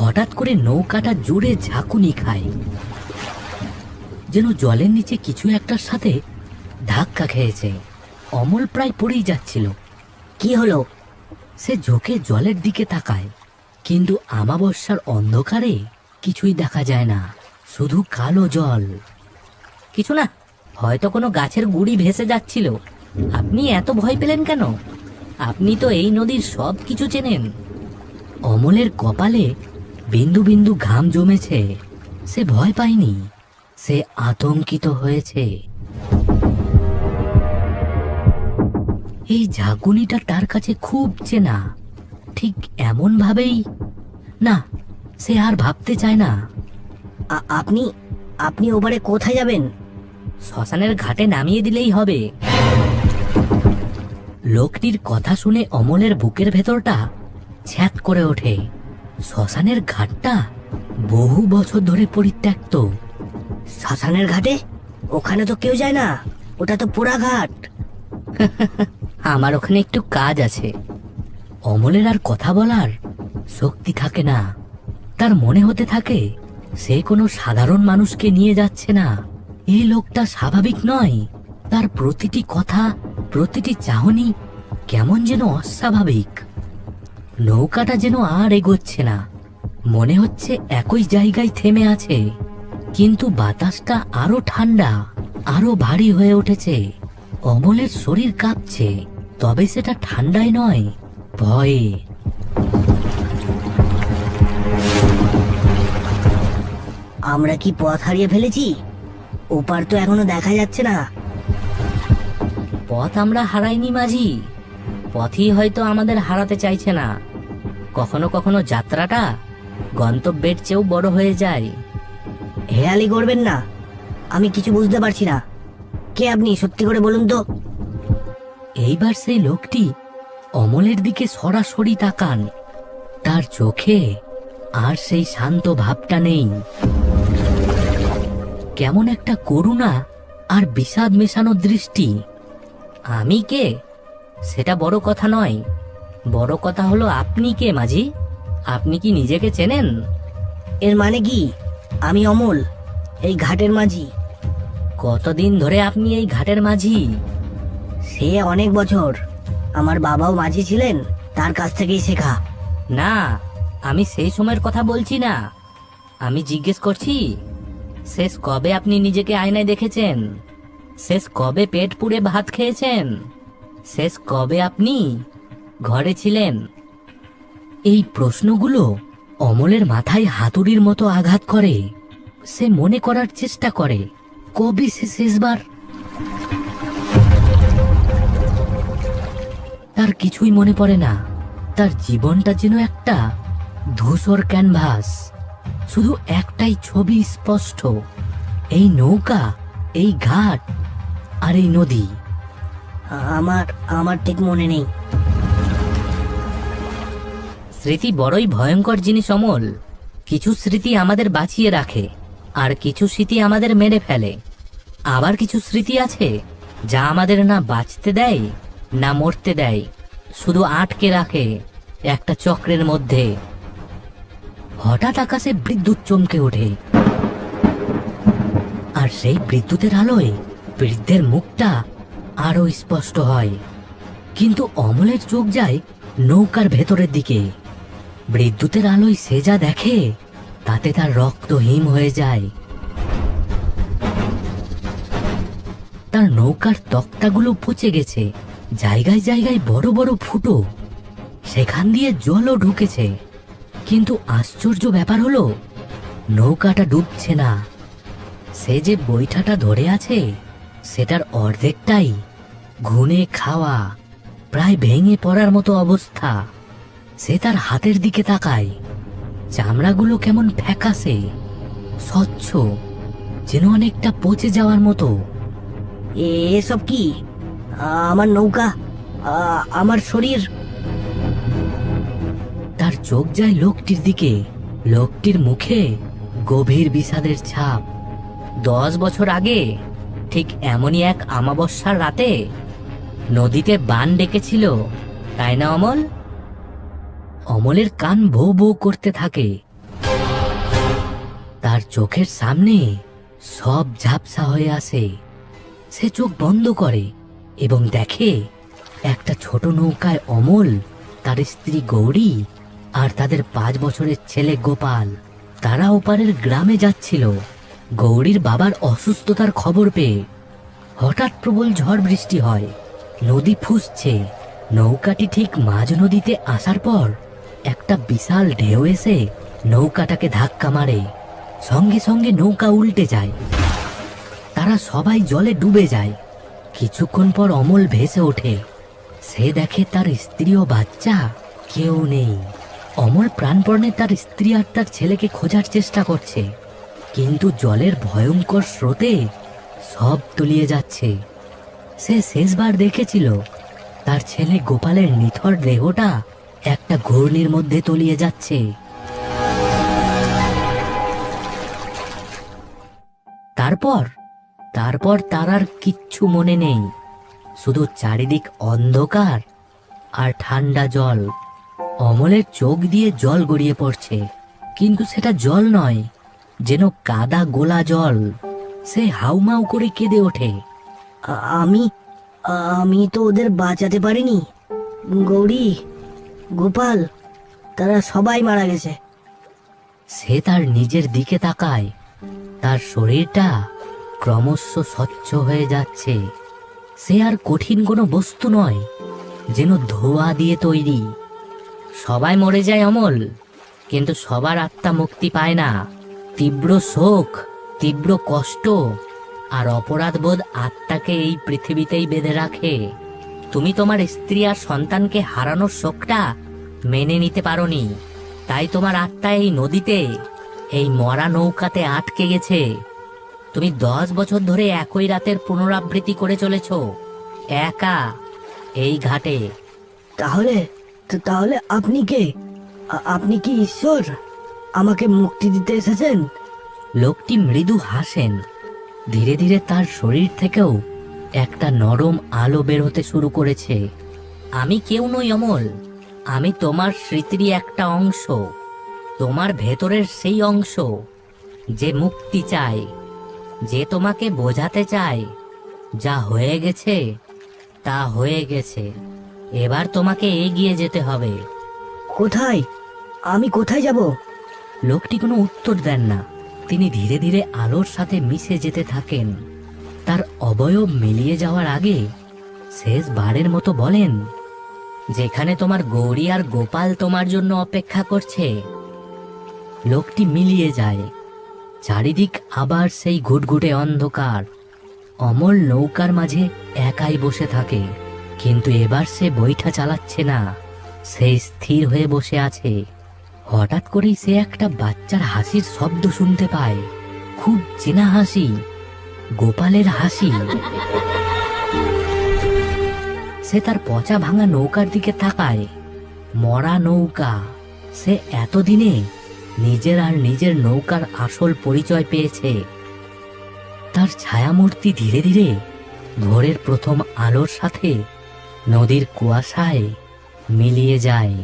হঠাৎ করে নৌকাটা জোরে ঝাঁকুনি খায়, যেন জলের নিচে কিছু একটার সাথে ধাক্কা খেয়েছে। অমল প্রায় পড়েই যাচ্ছিল। কি হলো? সে ঝোঁকে জলের দিকে তাকায়, কিন্তু আমাবস্যার অন্ধকারে কিছুই দেখা যায় না, শুধু কালো জল। কিছু না, হয়তো কোনো গাছের গুড়ি ভেসে যাচ্ছিল। আপনি এত ভয় পেলেন কেন? আপনি তো এই নদীর সব কিছু চেনেন। অমলের কপালে বিন্দু বিন্দু ঘাম জমেছে। সে ভয় পায়নি, সে আতঙ্কিত হয়েছে। এই ঝাঁকুনিটা তার কাছে খুব চেনা, ঠিক এমন ভাবেই না। সে আর ভাবতে চায় না। আপনি আপনি ওপারে কোথায় যাবেন? শ্মশানের ঘাটে নামিয়ে দিলেই হবে। লোকটির কথা শুনে অমলের বুকের ভেতরটা ছ্যাঁত করে ওঠে। শ্মশানের ঘাটটা বহু বছর ধরে পরিত্যক্ত। শ্মশানের ঘাটে? ওখানে তো কেউ যায় না, ওটা তো পোড়া ঘাট। আমার ওখানে একটু কাজ আছে। অমলের আর কথা বলার শক্তি থাকে না। তার মনে হতে থাকে সে কোনো সাধারণ মানুষকে নিয়ে যাচ্ছে না। এই লোকটা স্বাভাবিক নয়। তার প্রতিটি কথা, প্রতিটি চাহনি কেমন যেন অস্বাভাবিক। নৌকাটা যেন আর এগোচ্ছে না, মনে হচ্ছে একই জায়গায় থেমে আছে। কিন্তু বাতাসটা আরো ঠান্ডা, আরো ভারী হয়ে উঠেছে। অমলের শরীর কাঁপছে, তবে সেটা ঠান্ডায় নয়, ভয়ে। আমরা কি পথ হারিয়ে ফেলেছি? ওপার তো এখনো দেখা যাচ্ছে না। পথ আমরা হারাইনি মাঝি, পথই হয়তো আমাদের হারাতে চাইছে না। কখনো কখনো যাত্রাটা গন্তব্যের চেয়েও বড় হয়ে যায়। হেয়ালি করবেন না, আমি কিছু বুঝতে পারছি না। কে আপনি, সত্যি করে বলুন তো। এইবার সেই লোকটি অমলের দিকে সরাসরি তাকান। তার চোখে আর সেই শান্ত ভাবটা নেই। কেমন একটা করুণা আর বিষাদ মেশানো দৃষ্টি। আমি কে সেটা বড় কথা নয়, বড় কথা হলো আপনি কে মাঝি। আপনি কি নিজেকে চেনেন? এর মানে কি? আমি অমল, এই ঘাটের মাঝি। কতদিন ধরে আপনি এই ঘাটের মাঝি? সে অনেক বছর। আমার বাবাও মাঝি ছিলেন, তার কাছ থেকেই শেখা। না, আমি সেই সময়ের কথা বলছি না। আমি জিজ্ঞেস করছি, শেষ কবে আপনি নিজেকে আয়নায় দেখেছেন? শেষ কবে পেট পুড়ে ভাত খেয়েছেন? শেষ কবে আপনি ঘরে ছিলেন? এই প্রশ্নগুলো অমলের মাথায় হাতুড়ির মতো আঘাত করে। সে মনে করার চেষ্টা করে, কবে সে শেষবার। তার কিছুই মনে পড়ে না। তার জীবনটা যেন একটা ধূসর ক্যানভাস। শুধু একটাই ছবি স্পষ্ট, এই নৌকা, এই ঘাট আর এই নদী। আমার আমার ঠিক মনে নেই। স্মৃতি বড়ই ভয়ঙ্কর জিনিস অমল। কিছু স্মৃতি আমাদের বাঁচিয়ে রাখে, আর কিছু স্মৃতি আমাদের মেরে ফেলে। আবার কিছু স্মৃতি আছে যা আমাদের না বাঁচতে দেয় না মরতে দেয়, শুধু আটকে রাখে একটা চক্রের মধ্যে। হঠাৎ আকাশে বিদ্যুৎ চমকে ওঠে, আর সেই বিদ্যুতের আলোয় বৃদ্ধের মুখটা আরো স্পষ্ট হয়। কিন্তু অমলের চোখ যায় নৌকার ভেতরের দিকে। বিদ্যুতের আলোয় সে যা দেখে তাতে তার রক্ত হিম হয়ে যায়। তার নৌকার তক্তাগুলো পচে গেছে, জায়গায় জায়গায় বড় বড় ফুটো, সেখান দিয়ে জলও ঢুকেছে। কিন্তু আশ্চর্য ব্যাপার হলো, নৌকাটা ডুবছে না। সে যে বৈঠাটা ধরে আছে সেটার অর্ধেকটাই ঘুনে খাওয়া, প্রায় ভেঙে পড়ার মতো অবস্থা। সে তার হাতের দিকে তাকায়, চামড়াগুলো কেমন ফ্যাকাশে, স্বচ্ছ, যেন অনেকটা পচে যাওয়ার মতো। এসব কি? আমার নৌকা, আমার শরীর। তার চোখ যায় লোকটির দিকে। লোকটির মুখে গভীর বিষাদের ছাপ। 10 বছর আগে ঠিক এমনই এক আমাবস্যার রাতে নদীতে বান ডেকেছিল, তাই না অমল? অমলের কান ভৌ ভৌ করতে থাকে। তার চোখের সামনে সব ঝাপসা হয়ে আসে। সে চোখ বন্ধ করে এবং দেখে একটা ছোট নৌকায় অমল, তার স্ত্রী গৌরী আর তাদের 5 বছরের ছেলে গোপাল তারা ওপারের গ্রামে যাচ্ছিল গৌরীর বাবার অসুস্থতার খবর পেয়ে। হঠাৎ প্রবল ঝড় বৃষ্টি হয়, নদী ফুঁসছে। নৌকাটি ঠিক মাঝ নদীতে আসার পর একটা বিশাল ঢেউ এসে নৌকাটাকে ধাক্কা মারে। সঙ্গে সঙ্গে নৌকা উল্টে যায়, তারা সবাই জলে ডুবে যায়। কিছুক্ষণ পর অমল ভেসে ওঠে। সে দেখে তার স্ত্রী ও বাচ্চা কেউ নেই। অমল প্রাণপণে তার স্ত্রী আর তার ছেলেকে খোঁজার চেষ্টা করছে, কিন্তু জলের ভয়ঙ্কর স্রোতে সব তলিয়ে যাচ্ছে। সে শেষবার দেখেছিল তার ছেলে গোপালের নিথর দেহটা একটা ঘূর্ণির মধ্যে তলিয়ে যাচ্ছে। তারপর তারপর তার আর কিচ্ছু মনে নেই, শুধু চারিদিক অন্ধকার আর ঠান্ডা জল। অমলের চোখ দিয়ে জল গড়িয়ে পড়ছে, কিন্তু সেটা জল নয়, যেন কাদা গোলা জল। সে হাউমাউ করে কেঁদে ওঠে। আমি আমি তো ওদের বাঁচাতে পারিনি। গৌরী, গোপাল, তারা সবাই মারা গেছে। সে তার নিজের দিকে তাকায়, তার শরীরটা ক্রমশ স্বচ্ছ হয়ে যাচ্ছে। সে আর কঠিন কোনো বস্তু নয়, যেন ধোঁয়া দিয়ে তৈরি। সবাই মরে যায় অমল, কিন্তু সবার আত্মা মুক্তি পায় না। তীব্র শোক, তীব্র কষ্ট আর অপরাধবোধ আত্মাকে এই পৃথিবীতেই বেঁধে রাখে। তুমি তোমার স্ত্রী আর সন্তানকে হারানোর শোকটা মেনে নিতে পারোনি, তাই তোমার আত্মা এই নদীতে, এই মরা নৌকাতে আটকে গেছে। তুমি 10 বছর ধরে একই রাতের পুনরাবৃত্তি করে চলেছ, একা, এই ঘাটে। তাহলে তাহলে আপনি কে? আপনি কি ঈশ্বর? আমাকে মুক্তি দিতে এসেছেন? লোকটি মৃদু হাসেন। ধীরে ধীরে তার শরীর থেকেও একটা নরম আলো বের হতে শুরু করেছে। আমি কেউ নই অমল, আমি তোমার স্মৃতির একটা অংশ, তোমার ভেতরের সেই অংশ যে মুক্তি চায়, যে তোমাকে বোঝাতে চায় যা হয়ে গেছে তা হয়ে গেছে, এবার তোমাকে এগিয়ে যেতে হবে। কোথায়? আমি কোথায় যাব? লোকটি কোনো উত্তর দেন না। তিনি ধীরে ধীরে আলোর সাথে মিশে যেতে থাকেন। তার অবয়ব মিলিয়ে যাওয়ার আগে শেষবারের মতো বলেন, যেখানে তোমার গৌরী আর গোপাল তোমার জন্য অপেক্ষা করছে। লোকটি মিলিয়ে যায়। চারিদিক আবার সেই ঘুটঘুটে অন্ধকার। অমল নৌকার মাঝে একাই বসে থাকে, কিন্তু এবার সে বৈঠা চালাচ্ছে না, সে স্থির হয়ে বসে আছে। হঠাৎ করেই সে একটা বাচ্চার হাসির শব্দ শুনতে পায়, খুব চেনা হাসি, গোপালের হাসি। সে তার পচা ভাঙা নৌকার দিকে তাকায়। মরা নৌকা। সে এতদিনে নিজের আর নিজের নৌকার আসল পরিচয় পেয়েছে। তার ছায়ামূর্তি ধীরে ধীরে ভোরের প্রথম আলোর সাথে নদীর কুয়াশায় মিলিয়ে যায়।